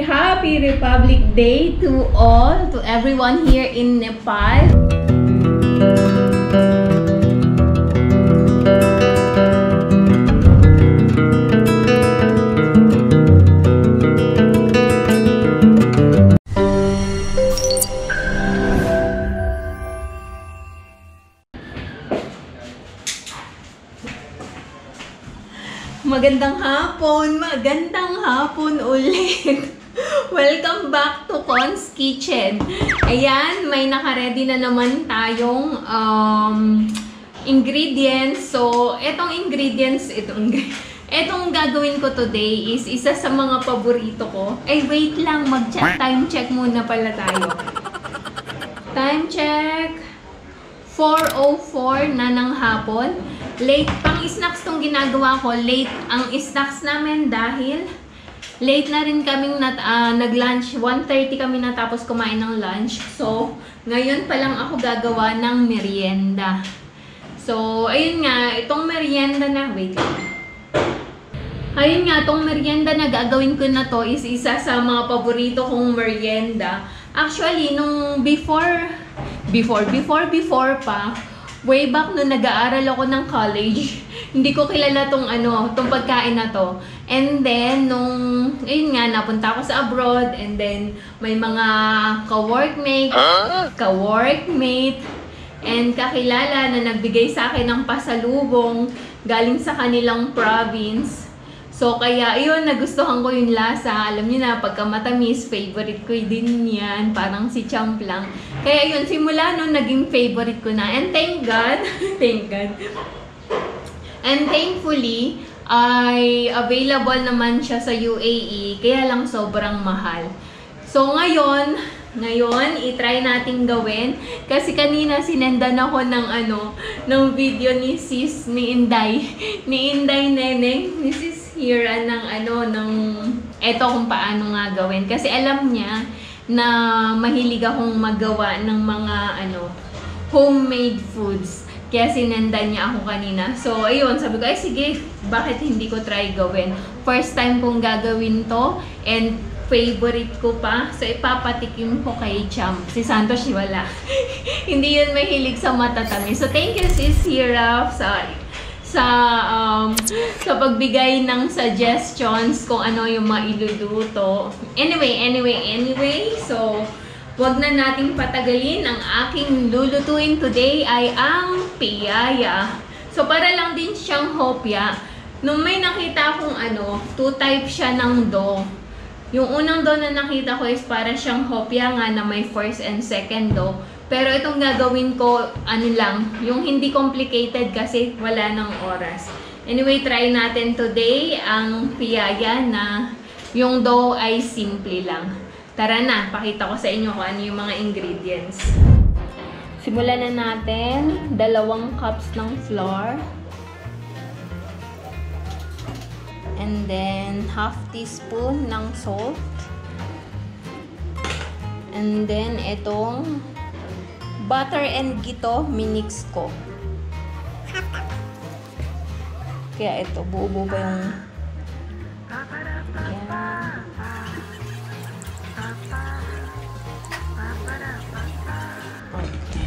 Happy Republic Day to all, to everyone here in Nepal. Magandang hapon ulit. Welcome back to Con's Kitchen. Ayan, may naka-ready na naman tayong ingredients. So, etong gagawin ko today is isa sa mga paborito ko. Ay, wait lang, time check muna pala tayo. Time check. 4:04 na ng hapon. Late pang snacks tong ginagawa ko. Late ang snacks namin dahil late na rin kaming nag-lunch. 1:30 kami natapos kumain ng lunch. So, ngayon pa lang ako gagawa ng merienda. So, ayun nga, itong merienda na, wait lang. Ayun nga, itong merienda na gagawin ko na to is isa sa mga paborito kong merienda. Actually, nung before pa, way back nung nag-aaral ako ng college, hindi ko kilala tong pagkain na to. And then, ayun nga, napunta ako sa abroad, and then, may mga ka-workmate, and kakilala na nagbigay sa akin ng pasalubong galing sa kanilang province. So, kaya, yun, nagustuhan ko yung lasa. Alam niyo na, pagka matamis, favorite ko din yan. Parang si Champ lang. Kaya, yun, simula nun, naging favorite ko na. And thank God, and thankfully, ay available naman siya sa UAE. Kaya lang sobrang mahal. So, ngayon, i-try natin gawin. Kasi kanina, sinendan ako ng video ni sis, ni Inday Neneng, ni sis Hira eto kung paano nga gawin. Kasi alam niya na mahilig akong magawa ng mga homemade foods. Kaya sinendan niya ako kanina. So, ayun, sabi ko, ay sige, bakit hindi ko try gawin? First time kong gagawin to, and favorite ko pa. So, ipapatikim ko kay Champ. Si Santos, wala. Hindi yun mahilig sa matatamis. So, thank you, sis Hira, sa pagbigay ng suggestions kung ano yung mailuluto. Anyway, so wag na nating patagalin. Ang aking lulutuin today ay ang piyaya. So para lang din siyang hopya. Nung may nakita akong two types siya ng dough. Yung unang dough na nakita ko is para siyang hopya nga na may first and second dough. Pero itong gagawin ko, yung hindi complicated kasi wala ng oras. Anyway, try natin today ang piyaya na yung dough ay simple lang. Tara na, pakita ko sa inyo kung ano yung mga ingredients. Simulan na natin. 2 cups ng flour. And then, ½ teaspoon ng salt. And then, itong butter and ghee to, minix ko. Kaya ito, buo-buo pa yung... Ayan. Okay.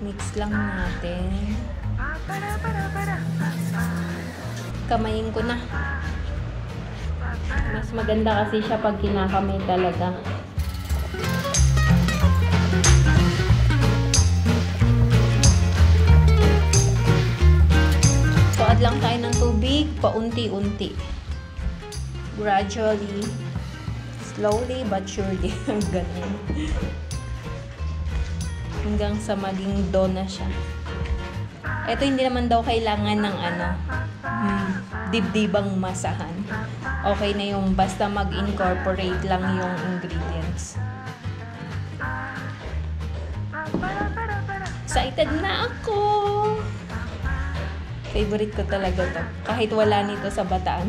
Mix lang natin. Kamayin ko na. Mas maganda kasi siya pag kinakamay talaga. Add lang tayo ng tubig, paunti-unti. Gradually, slowly but surely. Ganun. Hanggang sa maging dough na siya. Ito hindi naman daw kailangan ng dibdibang masahan. Okay na yung basta mag-incorporate lang yung ingredients. Excited na ako! Favorite ko talaga to. Kahit wala nito sa Bataan.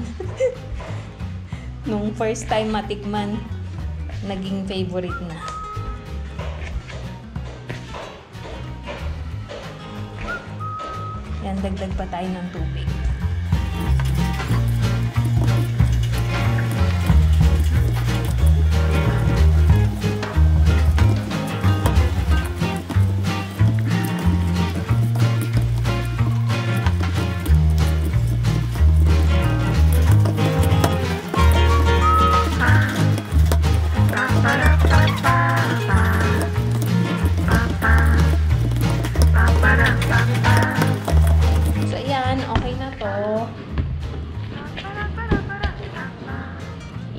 Nung first time matikman, naging favorite na. Yan, dagdag pa tayo ng tubig.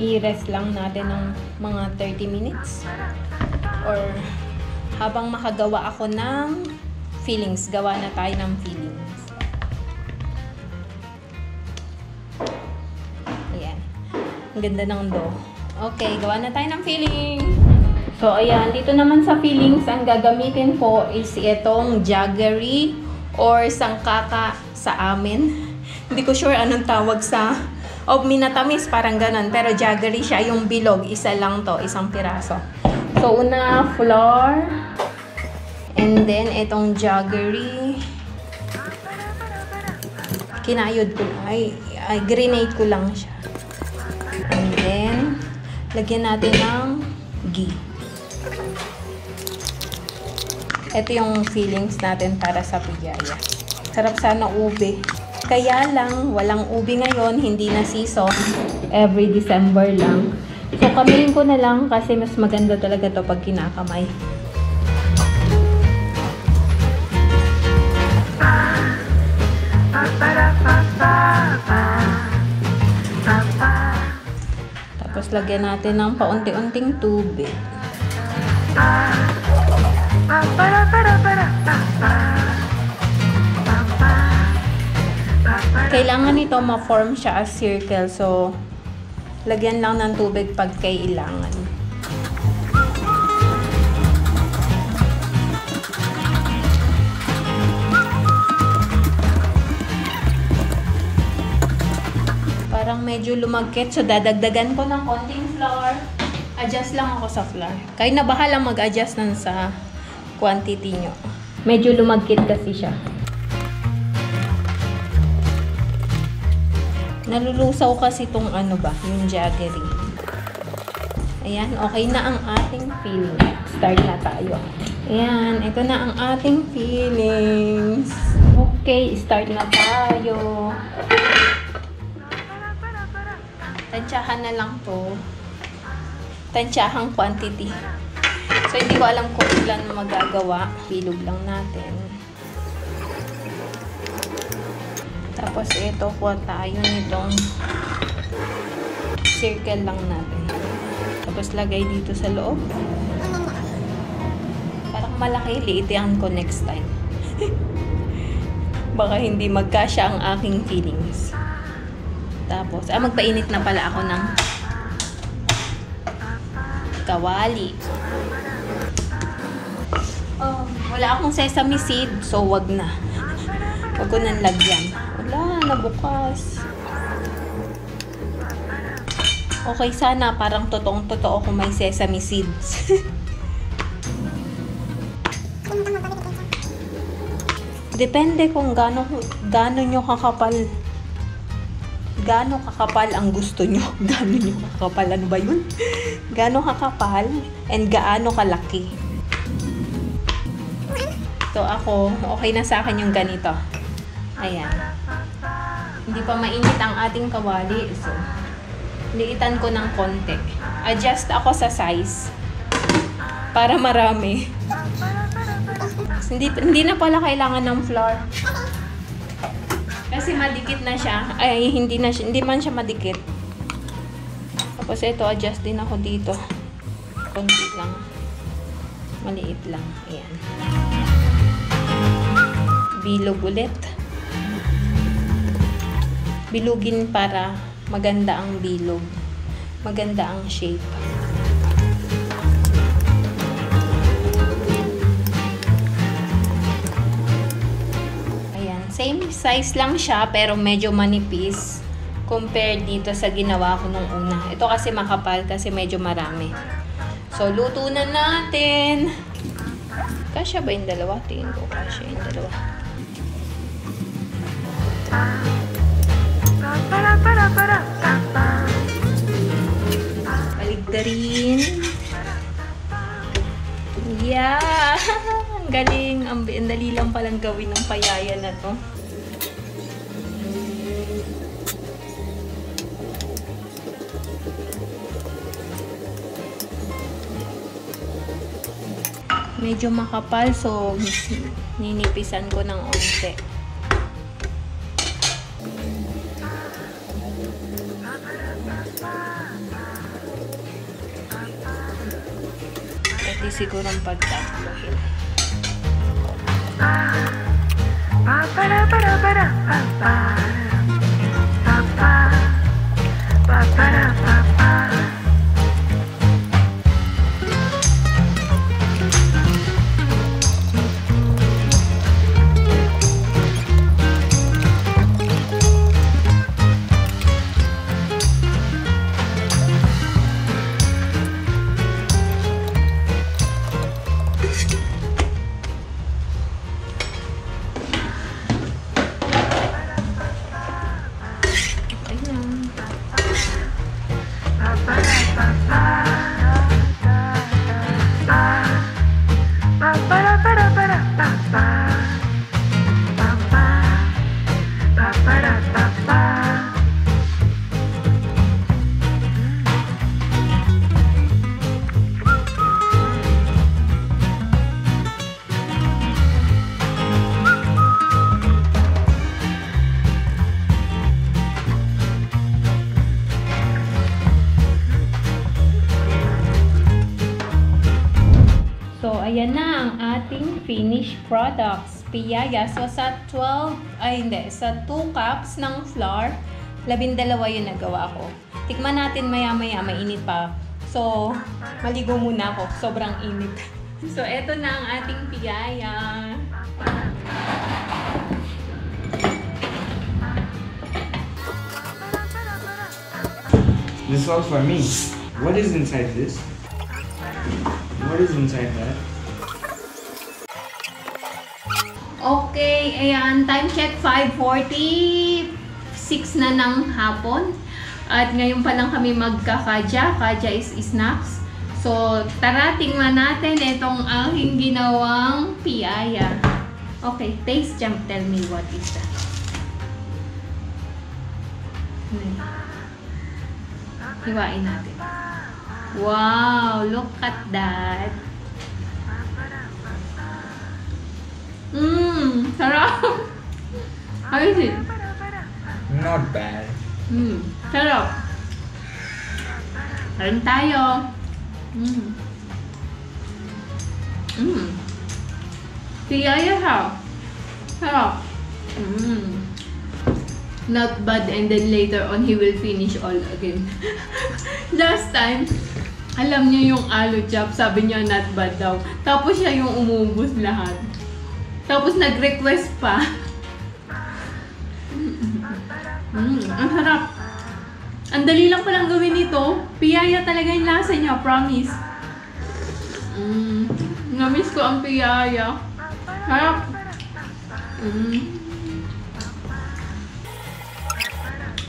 i-rest lang natin ng mga 30 minutes. Or habang makagawa ako ng fillings, gawa na tayo ng fillings. Ayan. Ang ganda ng dough. Okay, gawa na tayo ng filling. So, ayan. Dito naman sa fillings, ang gagamitin ko is itong jaggery or sangkaka sa amin. Hindi ko sure anong tawag sa minatamis, parang ganun. Pero jaggery siya, yung bilog. Isa lang to, isang piraso. So, una, flour. And then, itong jaggery. Kinayod ko. Grenade ko lang siya. And then, lagyan natin ng ghee. Ito yung fillings natin para sa pijaya. Sarap sana ube. Kaya lang, walang ube ngayon, hindi na season. Every December lang. So, kamayin ko na lang kasi mas maganda talaga to pag kinakamay. Tapos, lagyan natin ng paunti-unting tubig. Kailangan ito ma-form siya as circle. So, lagyan lang ng tubig pag kailangan. Parang medyo lumagkit. So, dadagdagan ko ng konting flour. Adjust lang ako sa flour. Kayo na bahala mag-adjust nun sa quantity nyo. Medyo lumagkit kasi siya. Nalulusaw kasi itong yung jaggery. Ayan, okay na ang ating filling. Start na tayo. Ayan, ito na ang ating fillings. Okay, start na tayo. Tansyahan na lang to. Tansyahang quantity. So, hindi ko alam kung ilan magagawa. Bilog lang natin. Tapos, ito, kuha tayo nitong circle lang natin. Tapos, lagay dito sa loob. Parang malaki. Liitihan ko next time. Baka hindi magkasya ang aking fillings. Tapos, magpainit na pala ako ng kawali. Wala akong sesame seed, so wag na. Wag ko nang lagyan. Wala, nabukas. Okay, sana parang totoong-totoo kung may sesame seeds. Depende kung gaano nyo kakapal. Gaano kakapal ang gusto nyo. Gaano nyo kakapal. Ano ba yun? Gaano kakapal and gaano kalaki. So, ako, okay na sa akin yung ganito. Ayan. Hindi pa mainit ang ating kawali. So, liitan ko ng konti. Adjust ako sa size. Para marami. Hindi na pala kailangan ng flour. Kasi madikit na siya. Ay, hindi man siya madikit. Tapos ito, adjust din ako dito. Konti lang. Maliit lang. Ayan. Bilog ulit. Bilugin para maganda ang bilog. Maganda ang shape. Ayan. Same size lang siya pero medyo manipis compared dito sa ginawa ko nung una. Ito kasi makapal kasi medyo marami. So, luto na natin. Kasya ba yung dalawa? Tingin ko kasya yung dalawa. Baligtarin. Yeah! Ang galing. Ang dali lang palang gawin ng payaya na to. Medyo makapal, so ninipisan ko ng onte. easy sigurong pagtaklohin. Ayan na ang ating finished products. Piyaya. So, sa 2 cups ng flour, 12 yung nagawa ko. Tikman natin maya-maya, mainit pa. So, maligo muna ako. Sobrang init. So, eto na ang ating piyaya. This is all for me. What is inside this? What is inside that? Okay, ayan. Time check, 5:46 na ng hapon. At ngayon pa lang kami magkakadya. Kadya is snacks. So, tara, tingnan natin itong aking ginawang piyaya. Okay, taste jump. Tell me what is that. Hiwain natin. Wow, look at that. Sarap. How is it? Not bad. Sarap. Kain tayo. Piyaya ha. Sarap. Not bad, and then later on he will finish all again. Last time, alam niyo yung alu chop, sabi niya not bad daw. Tapos siya yung umubos lahat. Tapos nag-request pa. Ang sarap. Ang dali lang palang gawin ito. Piyaya talaga yung lasa niya, promise. Namiss ko ang piyaya. Sarap.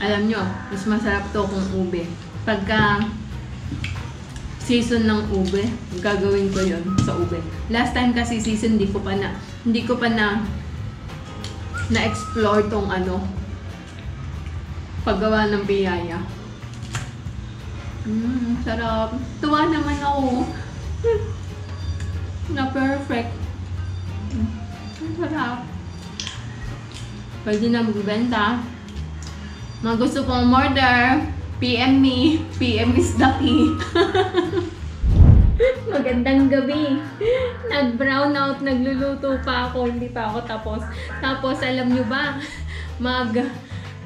Alam nyo, mas masarap to kung ube. Pagka season ng ube, gagawin ko yon sa ube. Last time kasi season, hindi ko pa na-explore tong paggawa ng piyaya. Sarap. Tuwa naman ako. Na perfect. Sarap. Pwede na magbenta. Mga gusto pong order, PM me. PM is the key. Magandang gabi. Nag-brown out, nagluluto pa ako, hindi pa ako tapos. Tapos, alam nyo ba,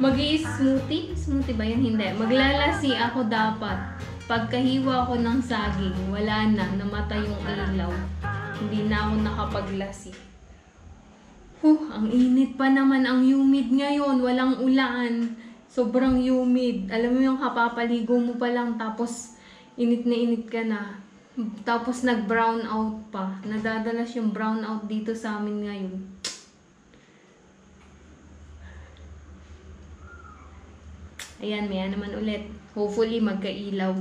mag-i-smoothie? Smoothie ba yan? Hindi. Maglalasi ako dapat. Pagkahiwa ko ng saging, wala na, namatay yung ilaw. Hindi na ako nakapaglasi. Ang init pa naman, ang humid ngayon, walang ulan. Sobrang humid. Alam mo yung kapapaligo mo pa lang, tapos init na init ka na. Tapos nag-brown out pa. Nadadalas yung brown out dito sa amin ngayon. Ayan, maya naman ulit. Hopefully magkailaw.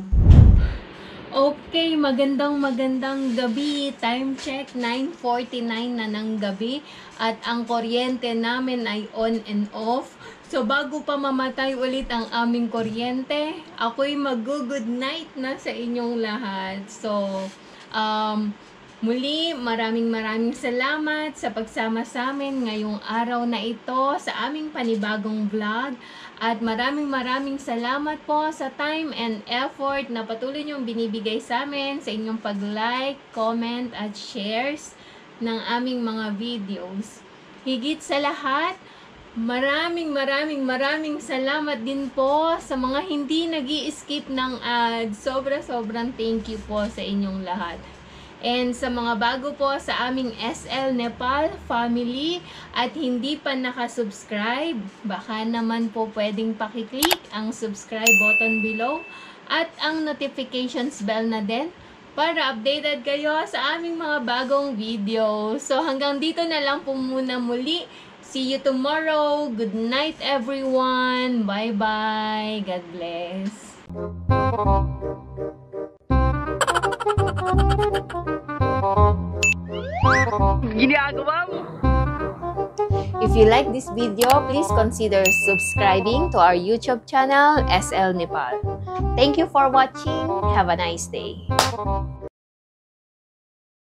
Okay, magandang gabi. Time check, 9:49 na ng gabi. At ang kuryente namin ay on and off. So, bago pa mamatay ulit ang aming kuryente, ako'y mag-good night na sa inyong lahat. So, muli, maraming salamat sa pagsama sa amin ngayong araw na ito sa aming panibagong vlog. At maraming salamat po sa time and effort na patuloy niyong binibigay sa amin sa inyong pag-like, comment, at shares ng aming mga videos. Higit sa lahat, maraming salamat din po sa mga hindi nag-i-skip ng ads. Sobrang thank you po sa inyong lahat. And sa mga bago po sa aming SL Nepal family at hindi pa nakasubscribe, baka naman po pwedeng pakiclick ang subscribe button below at ang notifications bell na din para updated kayo sa aming mga bagong video. So hanggang dito na lang po muna muli. See you tomorrow. Good night everyone. Bye-bye. God bless. If you like this video, please consider subscribing to our YouTube channel, SL Nepal. Thank you for watching. Have a nice day.